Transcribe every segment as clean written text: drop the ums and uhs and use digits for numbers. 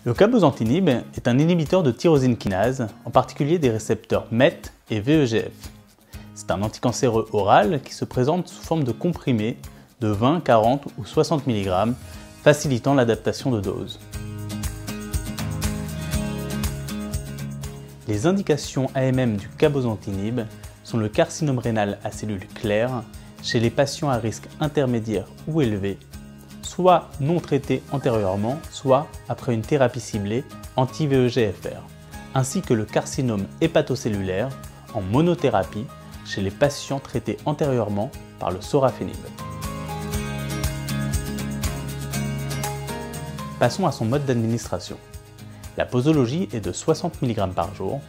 Le cabozantinib est un inhibiteur de tyrosine kinase, en particulier des récepteurs MET et VEGF. C'est un anticancéreux oral qui se présente sous forme de comprimés de 20, 40 ou 60 mg, facilitant l'adaptation de dose. Les indications AMM du cabozantinib sont le carcinome rénal à cellules claires chez les patients à risque intermédiaire ou élevé, soit non traités antérieurement, soit après une thérapie ciblée anti-VEGFR, ainsi que le carcinome hépatocellulaire en monothérapie chez les patients traités antérieurement par le sorafenib. Passons à son mode d'administration. La posologie est de 60 mg par jour.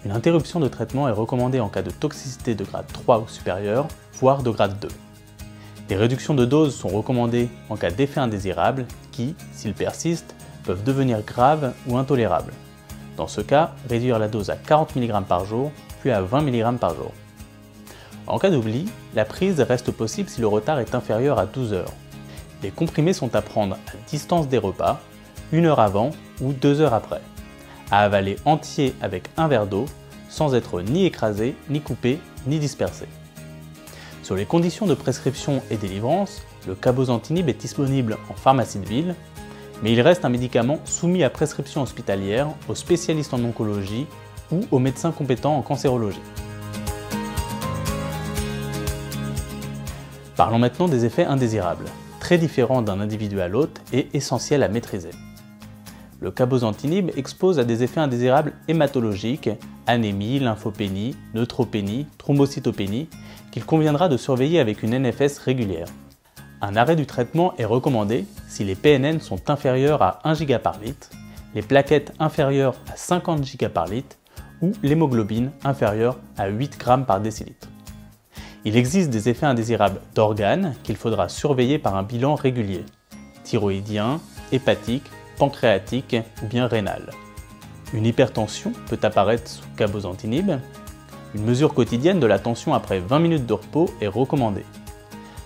Une interruption de traitement est recommandée en cas de toxicité de grade 3 ou supérieur, voire de grade 2. Les réductions de dose sont recommandées en cas d'effets indésirables qui, s'ils persistent, peuvent devenir graves ou intolérables. Dans ce cas, réduire la dose à 40 mg par jour, puis à 20 mg par jour. En cas d'oubli, la prise reste possible si le retard est inférieur à 12 heures. Les comprimés sont à prendre à distance des repas, 1 heure avant ou 2 heures après, à avaler entier avec un verre d'eau, sans être ni écrasé, ni coupé, ni dispersé. Sur les conditions de prescription et délivrance, le cabozantinib est disponible en pharmacie de ville, mais il reste un médicament soumis à prescription hospitalière aux spécialistes en oncologie ou aux médecins compétents en cancérologie. Parlons maintenant des effets indésirables, très différents d'un individu à l'autre et essentiels à maîtriser. Le cabozantinib expose à des effets indésirables hématologiques, anémie, lymphopénie, neutropénie, thrombocytopénie, qu'il conviendra de surveiller avec une NFS régulière. Un arrêt du traitement est recommandé si les PNN sont inférieurs à 1 G par litre, les plaquettes inférieures à 50 G par litre ou l'hémoglobine inférieure à 8 g par décilitre. Il existe des effets indésirables d'organes qu'il faudra surveiller par un bilan régulier, thyroïdien, hépatique, pancréatique ou bien rénal. Une hypertension peut apparaître sous cabozantinib. Une mesure quotidienne de la tension après 20 minutes de repos est recommandée.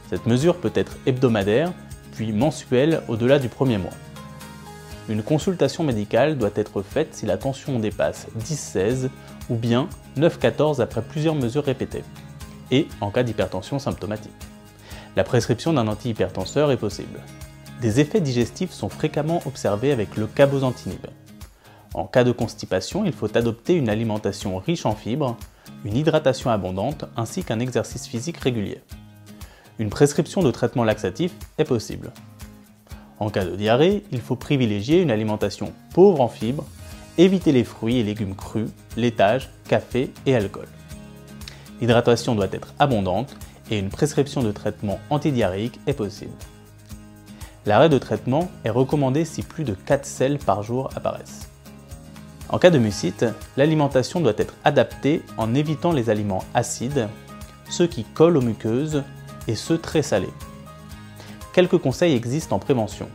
Cette mesure peut être hebdomadaire, puis mensuelle au-delà du premier mois. Une consultation médicale doit être faite si la tension dépasse 10-16 ou bien 9-14 après plusieurs mesures répétées, et en cas d'hypertension symptomatique. La prescription d'un antihypertenseur est possible. Des effets digestifs sont fréquemment observés avec le cabozantinib. En cas de constipation, il faut adopter une alimentation riche en fibres, une hydratation abondante ainsi qu'un exercice physique régulier. Une prescription de traitement laxatif est possible. En cas de diarrhée, il faut privilégier une alimentation pauvre en fibres, éviter les fruits et légumes crus, laitage, café et alcool. L'hydratation doit être abondante et une prescription de traitement antidiarrhéique est possible. L'arrêt de traitement est recommandé si plus de 4 selles par jour apparaissent. En cas de mucite, l'alimentation doit être adaptée en évitant les aliments acides, ceux qui collent aux muqueuses et ceux très salés. Quelques conseils existent en prévention.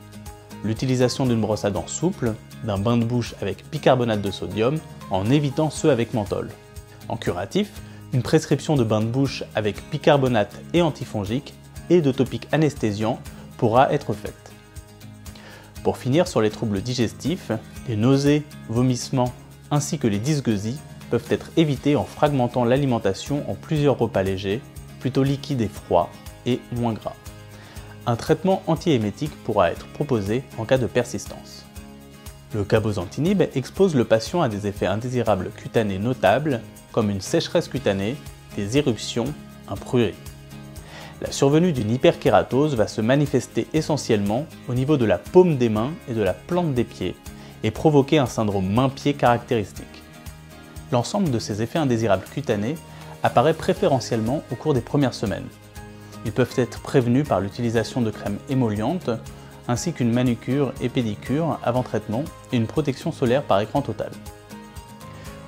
L'utilisation d'une brosse à dents souple, d'un bain de bouche avec bicarbonate de sodium en évitant ceux avec menthol. En curatif, une prescription de bain de bouche avec bicarbonate et antifongique et de topiques anesthésiants pourra être faite. Pour finir sur les troubles digestifs, les nausées, vomissements ainsi que les dysgeusies peuvent être évités en fragmentant l'alimentation en plusieurs repas légers, plutôt liquides et froids et moins gras. Un traitement antiémétique pourra être proposé en cas de persistance. Le cabozantinib expose le patient à des effets indésirables cutanés notables comme une sécheresse cutanée, des éruptions, un prurit. La survenue d'une hyperkératose va se manifester essentiellement au niveau de la paume des mains et de la plante des pieds et provoquer un syndrome main-pied caractéristique. L'ensemble de ces effets indésirables cutanés apparaît préférentiellement au cours des premières semaines. Ils peuvent être prévenus par l'utilisation de crèmes émollientes ainsi qu'une manucure et pédicure avant traitement et une protection solaire par écran total.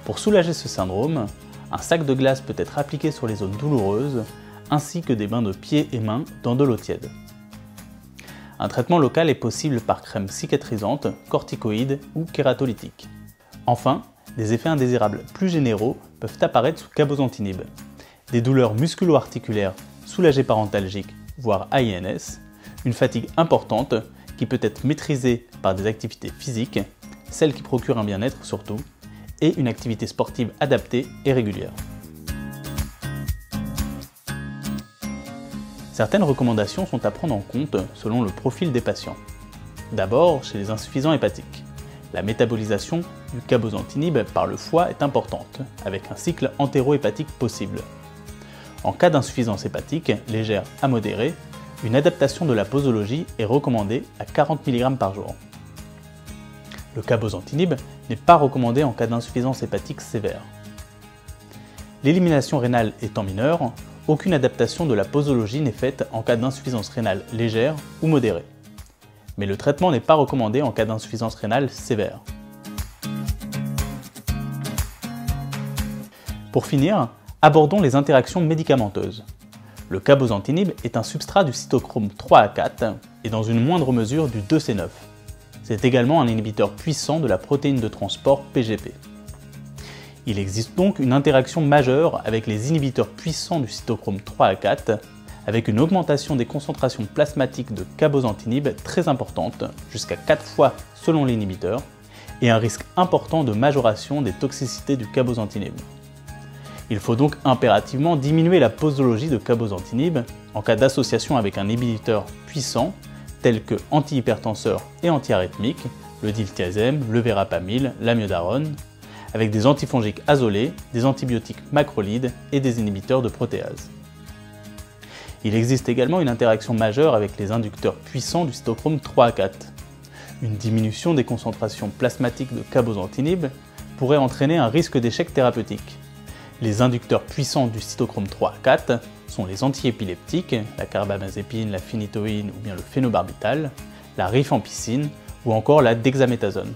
Pour soulager ce syndrome, un sac de glace peut être appliqué sur les zones douloureuses ainsi que des bains de pieds et mains dans de l'eau tiède. Un traitement local est possible par crème cicatrisante, corticoïde ou kératolytique. Enfin, des effets indésirables plus généraux peuvent apparaître sous cabozantinib. Des douleurs musculo-articulaires soulagées par antalgiques, voire AINS, une fatigue importante qui peut être maîtrisée par des activités physiques, celles qui procurent un bien-être surtout, et une activité sportive adaptée et régulière. Certaines recommandations sont à prendre en compte selon le profil des patients. D'abord, chez les insuffisants hépatiques. La métabolisation du cabozantinib par le foie est importante, avec un cycle entéro-hépatique possible. En cas d'insuffisance hépatique, légère à modérée, une adaptation de la posologie est recommandée à 40 mg par jour. Le cabozantinib n'est pas recommandé en cas d'insuffisance hépatique sévère. L'élimination rénale étant mineure, aucune adaptation de la posologie n'est faite en cas d'insuffisance rénale légère ou modérée. Mais le traitement n'est pas recommandé en cas d'insuffisance rénale sévère. Pour finir, abordons les interactions médicamenteuses. Le cabozantinib est un substrat du cytochrome 3A4 et dans une moindre mesure du 2C9. C'est également un inhibiteur puissant de la protéine de transport PGP. Il existe donc une interaction majeure avec les inhibiteurs puissants du cytochrome 3A4, avec une augmentation des concentrations plasmatiques de cabozantinib très importante, jusqu'à 4 fois selon l'inhibiteur, et un risque important de majoration des toxicités du cabozantinib. Il faut donc impérativement diminuer la posologie de cabozantinib en cas d'association avec un inhibiteur puissant, tel que antihypertenseur et antiarythmique, le diltiazem, le verapamil, l'amiodarone, avec des antifongiques azolés, des antibiotiques macrolides et des inhibiteurs de protéase. Il existe également une interaction majeure avec les inducteurs puissants du cytochrome 3A4. Une diminution des concentrations plasmatiques de cabozantinib pourrait entraîner un risque d'échec thérapeutique. Les inducteurs puissants du cytochrome 3A4 sont les antiépileptiques, la carbamazépine, la phénitoïne ou bien le phénobarbital, la rifampicine ou encore la dexaméthasone.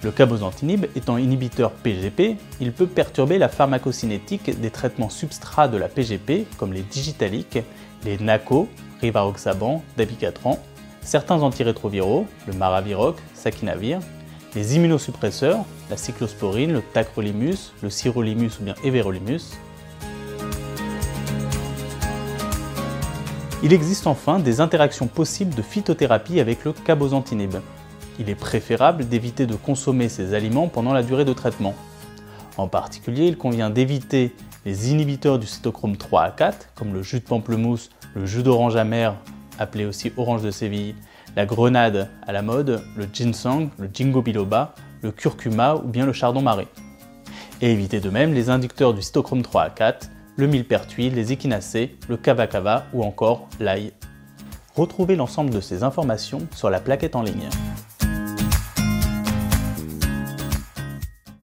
Le cabozantinib étant inhibiteur PGP, il peut perturber la pharmacocinétique des traitements substrats de la PGP comme les digitaliques, les NACO, rivaroxaban, dabigatran, certains antirétroviraux, le maraviroc, sakinavir, les immunosuppresseurs, la cyclosporine, le tacrolimus, le sirolimus ou bien everolimus. Il existe enfin des interactions possibles de phytothérapie avec le cabozantinib. Il est préférable d'éviter de consommer ces aliments pendant la durée de traitement. En particulier, il convient d'éviter les inhibiteurs du cytochrome 3A4, comme le jus de pamplemousse, le jus d'orange amer, appelé aussi orange de Séville, la grenade à la mode, le ginseng, le ginkgo biloba, le curcuma ou bien le chardon-marais. Et éviter de même les inducteurs du cytochrome 3A4, le millepertuis, les échinacées, le kava-kava ou encore l'ail. Retrouvez l'ensemble de ces informations sur la plaquette en ligne.